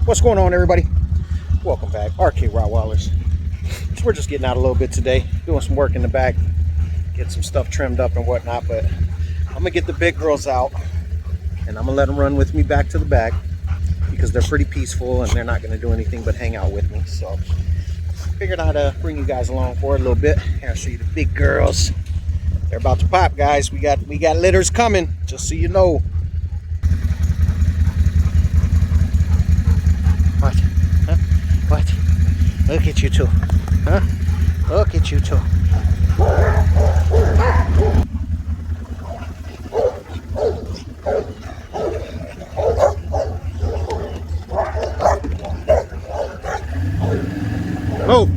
What's going on, everybody? Welcome back, RK Rottweilers. So we're just getting out a little bit today, doing some work in the back, get some stuff trimmed up and whatnot, but I'm gonna get the big girls out and I'm gonna let them run with me back to the back because they're pretty peaceful and they're not gonna do anything but hang out with me. So figured I'd bring you guys along for a little bit. Here, I'll show you the big girls. They're about to pop, guys. We got litters coming, just so you know. What? Huh? What? Look at you two. Huh? Look at you two. Move.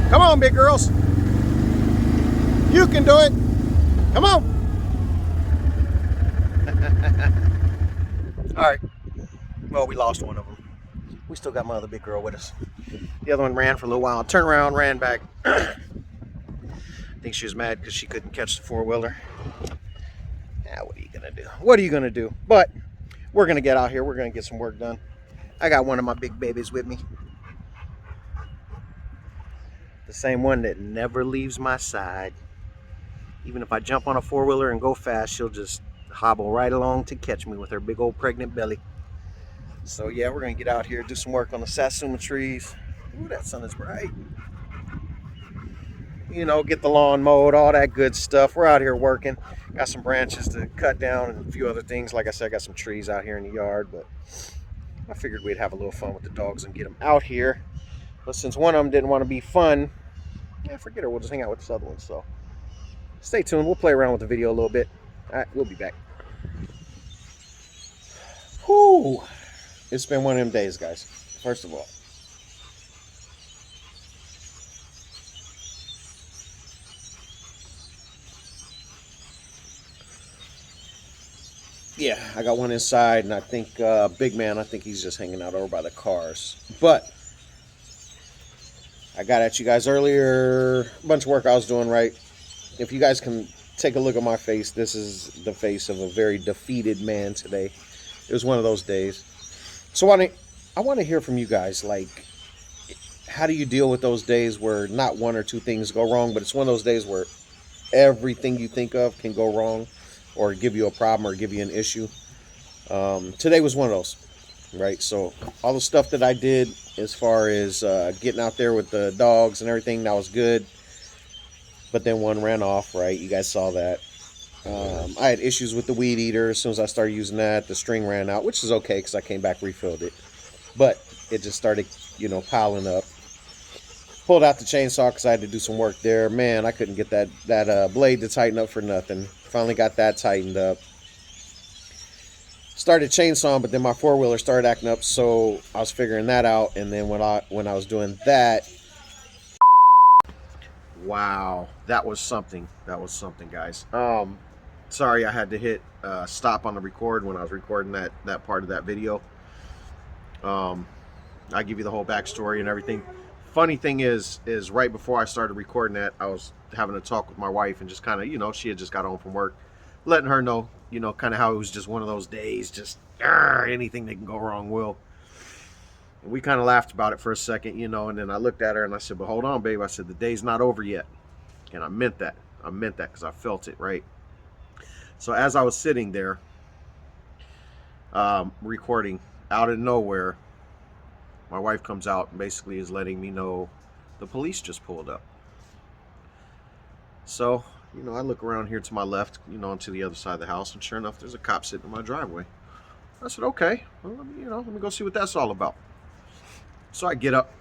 Come on, big girls. You can do it. Come on. All right. Well, we lost one of them. We still got my other big girl with us. The other one ran for a little while, turned around, ran back. I think she was mad because she couldn't catch the four-wheeler. Yeah, what are you gonna do? What are you gonna do? But we're gonna get out here. We're gonna get some work done. I got one of my big babies with me. The same one that never leaves my side. Even if I jump on a four-wheeler and go fast, she'll just hobble right along to catch me with her big old pregnant belly. So yeah, we're gonna get out here, do some work on the satsuma trees. Ooh, that sun is bright. You know, get the lawn mowed, all that good stuff. We're out here working. Got some branches to cut down and a few other things. Like I said, I got some trees out here in the yard, but I figured we'd have a little fun with the dogs and get them out here. But since one of them didn't want to be fun, yeah, forget her. We'll just hang out with this other one. So stay tuned. We'll play around with the video a little bit. All right, we'll be back. Whew. It's been one of them days, guys. First of all, yeah, I got one inside, and I think big man, I think he's just hanging out over by the cars. But I got at you guys earlier, a bunch of work I was doing, right? If you guys can take a look at my face, this is the face of a very defeated man today. It was one of those days. So I want to hear from you guys, like, how do you deal with those days where not one or two things go wrong, but it's one of those days where everything you think of can go wrong or give you a problem or give you an issue. Today was one of those, right? So all the stuff that I did as far as getting out there with the dogs and everything, that was good. But then one ran off, right? You guys saw that. I had issues with the weed eater. As soon as I started using that, the string ran out, which is okay because I came back, refilled it. But it just started, you know, piling up. Pulled out the chainsaw because I had to do some work there. Man, I couldn't get that blade to tighten up for nothing. Finally got that tightened up. Started chainsawing, but then my four-wheeler started acting up, so I was figuring that out. And then when I was doing that, wow, that was something. That was something, guys. Sorry, I had to hit stop on the record when I was recording that part of that video. I give you the whole backstory and everything. Funny thing is right before I started recording that, I was having a talk with my wife and just kind of, you know, she had just got home from work, letting her know, you know, kind of how it was just one of those days, just anything that can go wrong will. And we kind of laughed about it for a second, you know, and then I looked at her and I said, but hold on, babe. I said, the day's not over yet. And I meant that. I meant that because I felt it, right? So as I was sitting there recording, out of nowhere, my wife comes out and basically is letting me know the police just pulled up. So, I look around here to my left, and to the other side of the house, and sure enough, there's a cop sitting in my driveway. I said, okay, well, let me go see what that's all about. So I get up,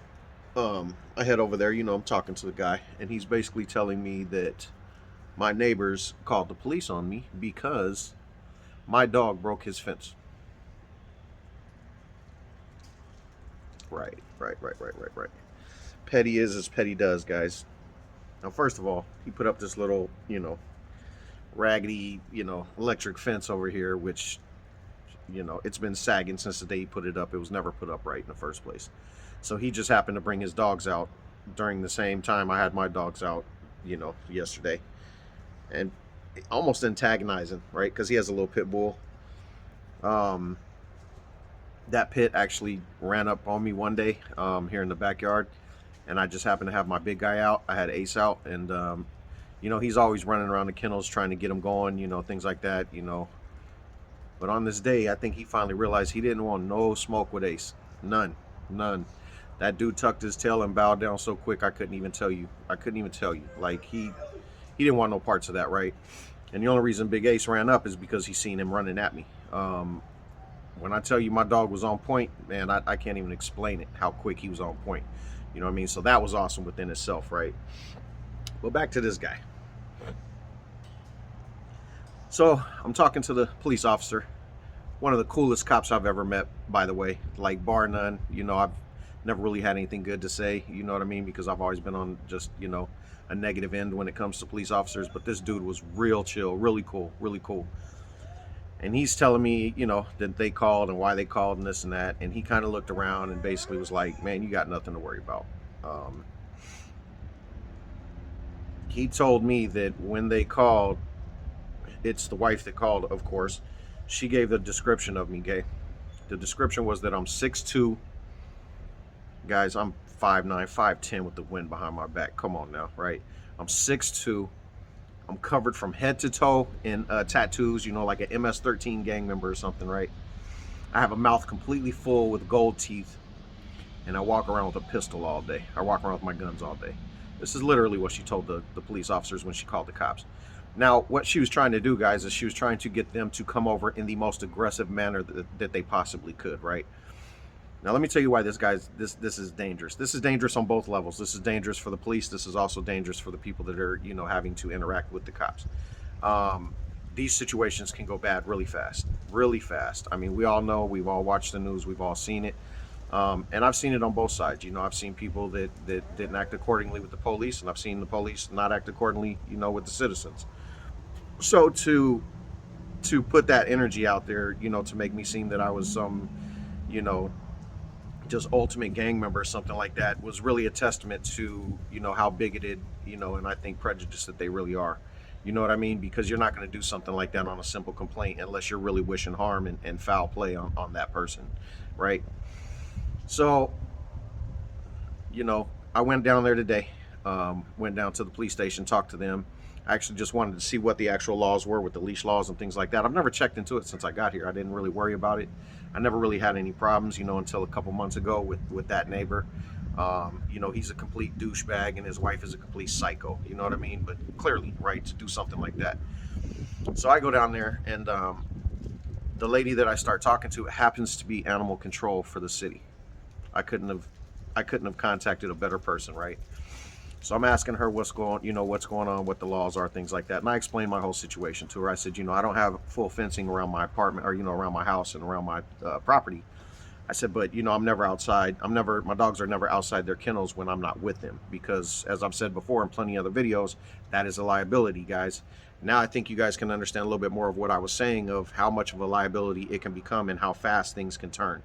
I head over there, I'm talking to the guy, and he's basically telling me that my neighbors called the police on me because my dog broke his fence. Right. Petty is as petty does, guys. Now, first of all, he put up this little, raggedy, electric fence over here, which, it's been sagging since the day he put it up. It was never put up right in the first place. So he just happened to bring his dogs out during the same time I had my dogs out, yesterday. And almost antagonizing, right? Because he has a little pit bull. That pit actually ran up on me one day here in the backyard, and I just happened to have my big guy out. I had Ace out, and he's always running around the kennels trying to get him going, things like that, But on this day, I think he finally realized he didn't want no smoke with Ace. None. That dude tucked his tail and bowed down so quick I couldn't even tell you. Like he didn't want no parts of that, right? And the only reason Big Ace ran up is because he seen him running at me. When I tell you my dog was on point, man, I can't even explain it, how quick he was on point. You know what I mean? So that was awesome within itself, right? But back to this guy. So I'm talking to the police officer, one of the coolest cops I've ever met, by the way, like bar none. I've never really had anything good to say, you know what I mean? Because I've always been on just, a negative end when it comes to police officers. But this dude was real chill, really cool. And he's telling me, that they called and why they called and this and that. And he kind of looked around and basically was like, man, you got nothing to worry about. He told me that when they called, it's the wife that called, of course. She gave the description of me, gay. The description was that I'm 6'2". Guys, I'm 5'9", 5'10" with the wind behind my back. Come on now, right? I'm 6'2". I'm covered from head to toe in tattoos, like an MS-13 gang member or something, right? I have a mouth completely full with gold teeth, and I walk around with a pistol all day. I walk around with my guns all day. This is literally what she told the police officers when she called the cops. Now, what she was trying to do, guys, is she was trying to get them to come over in the most aggressive manner that they possibly could, right? Now, let me tell you why this is dangerous. This is dangerous on both levels. This is dangerous for the police. This is also dangerous for the people that are, having to interact with the cops. These situations can go bad really fast. I mean, we all know, we've all watched the news, we've all seen it. And I've seen it on both sides. I've seen people that didn't act accordingly with the police, and I've seen the police not act accordingly, with the citizens. So to put that energy out there, to make me seem that I was some, just ultimate gang member or something like that, was really a testament to, how bigoted, and I think prejudiced that they really are. You know what I mean? Because you're not going to do something like that on a simple complaint unless you're really wishing harm and foul play on that person, right? So, I went down there today, went down to the police station, talked to them. I actually just wanted to see what the actual laws were with the leash laws and things like that. I've never checked into it since I got here. I didn't really worry about it. I never really had any problems, until a couple months ago with that neighbor. He's a complete douchebag and his wife is a complete psycho, you know what I mean? But clearly, right, to do something like that. So I go down there, and the lady that I start talking to happens to be animal control for the city. I couldn't have contacted a better person, right? So I'm asking her what's going on, what the laws are, things like that. And I explained my whole situation to her. I said, I don't have full fencing around my apartment or, around my house and around my property. I said, but, I'm never outside. My dogs are never outside their kennels when I'm not with them. Because as I've said before in plenty of other videos, that is a liability, guys. Now I think you guys can understand a little bit more of what I was saying of how much of a liability it can become and how fast things can turn.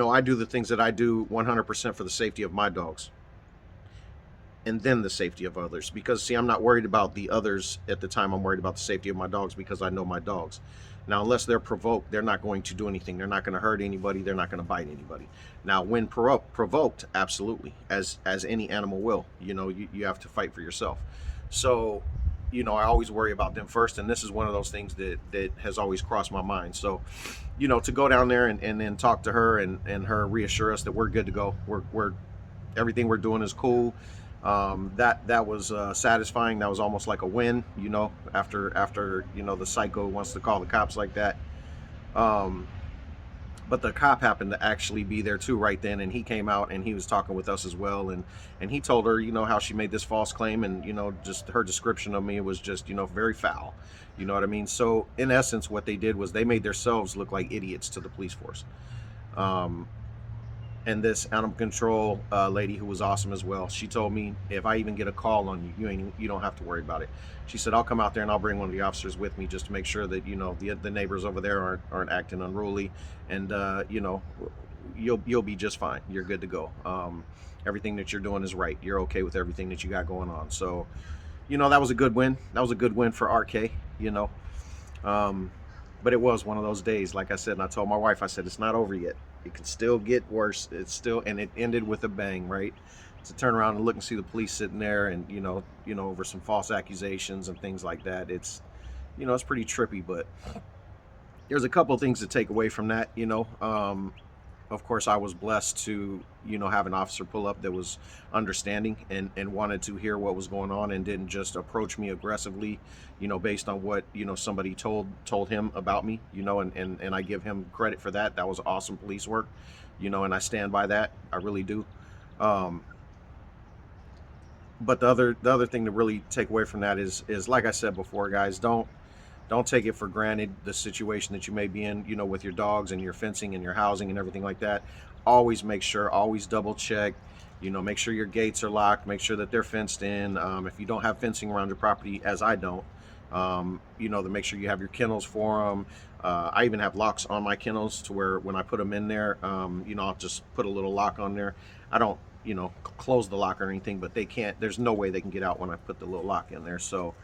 I do the things that I do 100% for the safety of my dogs. And then the safety of others. Because, see, I'm not worried about the others at the time. I'm worried about the safety of my dogs because I know my dogs. Now, unless they're provoked, they're not going to do anything. They're not going to hurt anybody. They're not going to bite anybody. Now, when provoked, absolutely, as any animal will. You have to fight for yourself. So, I always worry about them first, and this is one of those things that has always crossed my mind. So, to go down there and then talk to her and her reassure us that we're good to go. We're everything we're doing is cool. That was satisfying. That was almost like a win, after the psycho wants to call the cops like that. Um, but the cop happened to actually be there too right then, and he came out and he was talking with us as well, and he told her how she made this false claim, and just her description of me was just very foul. You know what I mean? So in essence, what they did was they made themselves look like idiots to the police force. um, and this animal control lady, who was awesome as well, she told me, if I even get a call on you, you don't have to worry about it. She said, I'll come out there and I'll bring one of the officers with me just to make sure that the neighbors over there aren't acting unruly, and you'll be just fine. You're good to go. Everything that you're doing is right. You're okay with everything that you got going on. So that was a good win. That was a good win for RK. Um, but it was one of those days, like I said, and I told my wife, I said, it's not over yet. It can still get worse. It's still, and it ended with a bang, right? To turn around and look and see the police sitting there, and over some false accusations and things like that. It's pretty trippy, but there's a couple of things to take away from that. Of course, I was blessed to have an officer pull up that was understanding and wanted to hear what was going on, and didn't just approach me aggressively based on what somebody told him about me. And I give him credit for that. That was awesome police work. And I stand by that. I really do. um, but the other thing to really take away from that is like I said before, guys, don't take it for granted, the situation that you may be in, with your dogs and your fencing and your housing and everything like that. Always make sure, always double check, make sure your gates are locked, make sure that they're fenced in. If you don't have fencing around your property, as I don't, to make sure you have your kennels for them. I even have locks on my kennels, to where when I put them in there, I'll just put a little lock on there. I don't, close the lock or anything, but there's no way they can get out when I put the little lock in there. So,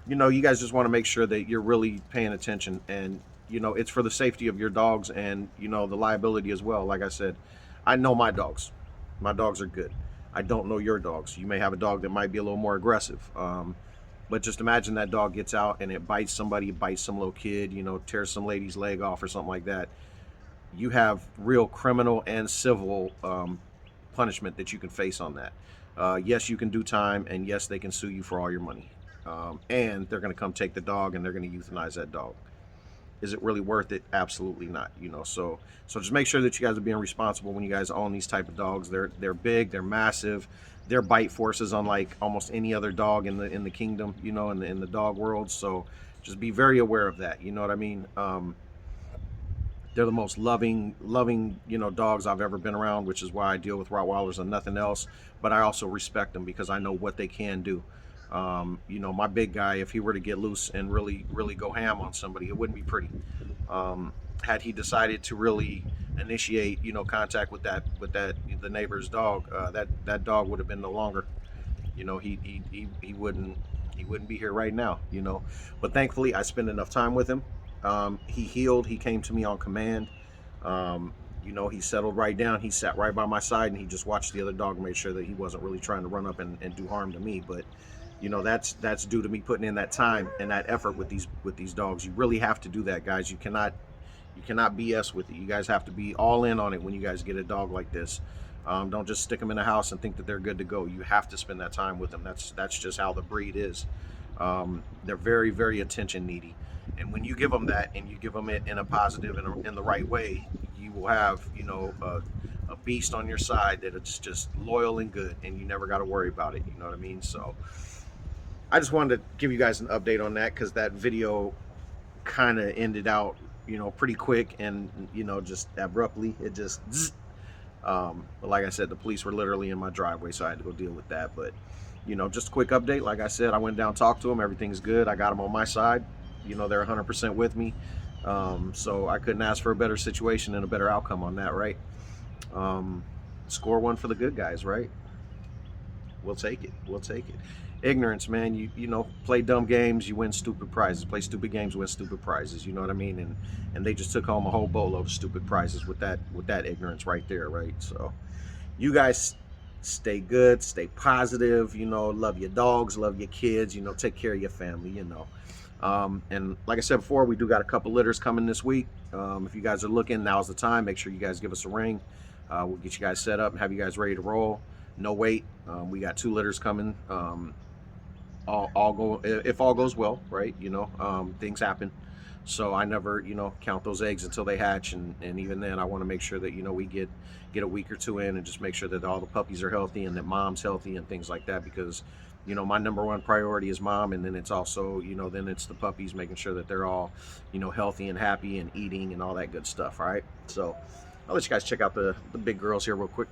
you guys just want to make sure that you're really paying attention, and it's for the safety of your dogs, and the liability as well. Like I said, I know my dogs. My dogs are good. I don't know your dogs. You may have a dog that might be a little more aggressive. But just imagine that dog gets out and it bites somebody, bites some little kid, tears some lady's leg off or something like that. You have real criminal and civil punishment that you can face on that. Yes, you can do time, and yes, they can sue you for all your money. And they're going to come take the dog, and they're going to euthanize that dog. Is it really worth it? Absolutely not. So just make sure that you guys are being responsible when you guys own these type of dogs. They're big, they're massive, their bite force is unlike almost any other dog in the kingdom, in the dog world. So just be very aware of that. You know what I mean? They're the most loving, dogs I've ever been around, which is why I deal with Rottweilers and nothing else. But I also respect them because I know what they can do. My big guy, if he were to get loose and really, really go ham on somebody, it wouldn't be pretty. Had he decided to really initiate, contact with the neighbor's dog, that dog would have been no longer. He wouldn't be here right now. But thankfully, I spent enough time with him. He healed. He came to me on command. He settled right down. He sat right by my side, and he just watched the other dog and made sure that he wasn't really trying to run up and do harm to me. But that's due to me putting in that time and that effort with these dogs. You really have to do that, guys. You cannot BS with it. You guys have to be all in on it when you guys get a dog like this. Don't just stick them in a house and think that they're good to go. You have to spend that time with them. That's just how the breed is. They're very, very attention needy, and when you give them that, and you give them it in a positive and in the right way, you will have a beast on your side that it's just loyal and good, and you never got to worry about it. You know what I mean? So I just wanted to give you guys an update on that, because that video kind of ended out pretty quick, and just abruptly. It just but like I said, the police were literally in my driveway, so I had to go deal with that. But just a quick update. Like I said, I went down, talked to them. Everything's good. I got them on my side. They're 100% with me. So I couldn't ask for a better situation and a better outcome on that, right? Score one for the good guys, right? We'll take it. Ignorance, man. You play dumb games, you win stupid prizes. Play stupid games, win stupid prizes. You know what I mean? And they just took home a whole boatload of stupid prizes with that ignorance right there, right? So you guys Stay good, stay positive, love your dogs, love your kids, take care of your family. And like I said before, we do got a couple litters coming this week. If you guys are looking, now's the time. Make sure you guys give us a ring. We'll get you guys set up and have you guys ready to roll. No wait. We got 2 litters coming. All go if all goes well, right? Things happen. So I never, count those eggs until they hatch, and even then, I want to make sure that we get a week or 2 in, and just make sure that all the puppies are healthy and that mom's healthy and things like that. Because my number one priority is mom, and then it's also then it's the puppies, making sure that they're all healthy and happy and eating and all that good stuff. All right. So I'll let you guys check out the big girls here real quick.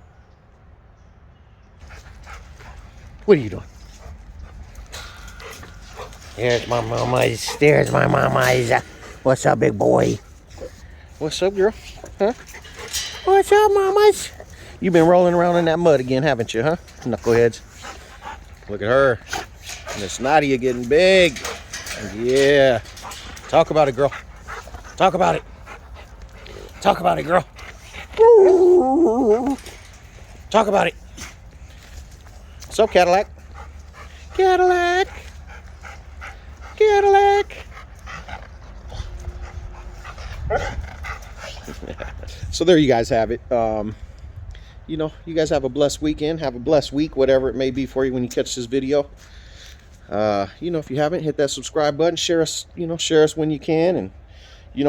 What are you doing? There's my mama's. There's my mama's. What's up, big boy? What's up, girl? Huh? What's up, mamas? You've been rolling around in that mud again, haven't you, huh? Knuckleheads. Look at her. Miss Nadia getting big. Yeah. Talk about it, girl. Talk about it. Talk about it, girl. Talk about it. What's up, Cadillac? Cadillac. Cadillac. So there you guys have it. You guys have a blessed weekend. Have a blessed week, whatever it may be for you when you catch this video. If you haven't, hit that subscribe button. Share us when you can. And,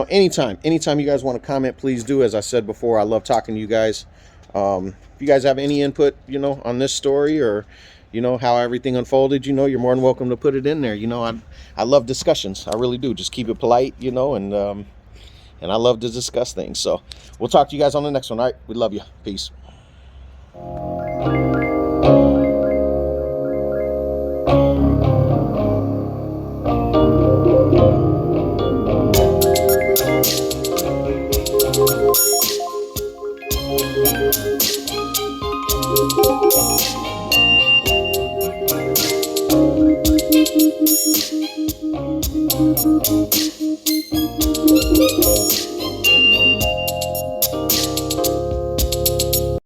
anytime you guys want to comment, please do. As I said before, I love talking to you guys. If you guys have any input, on this story or, how everything unfolded, you're more than welcome to put it in there. I love discussions. I really do. Just keep it polite, and I love to discuss things. So we'll talk to you guys on the next one. All right. We love you. Peace. Thank you.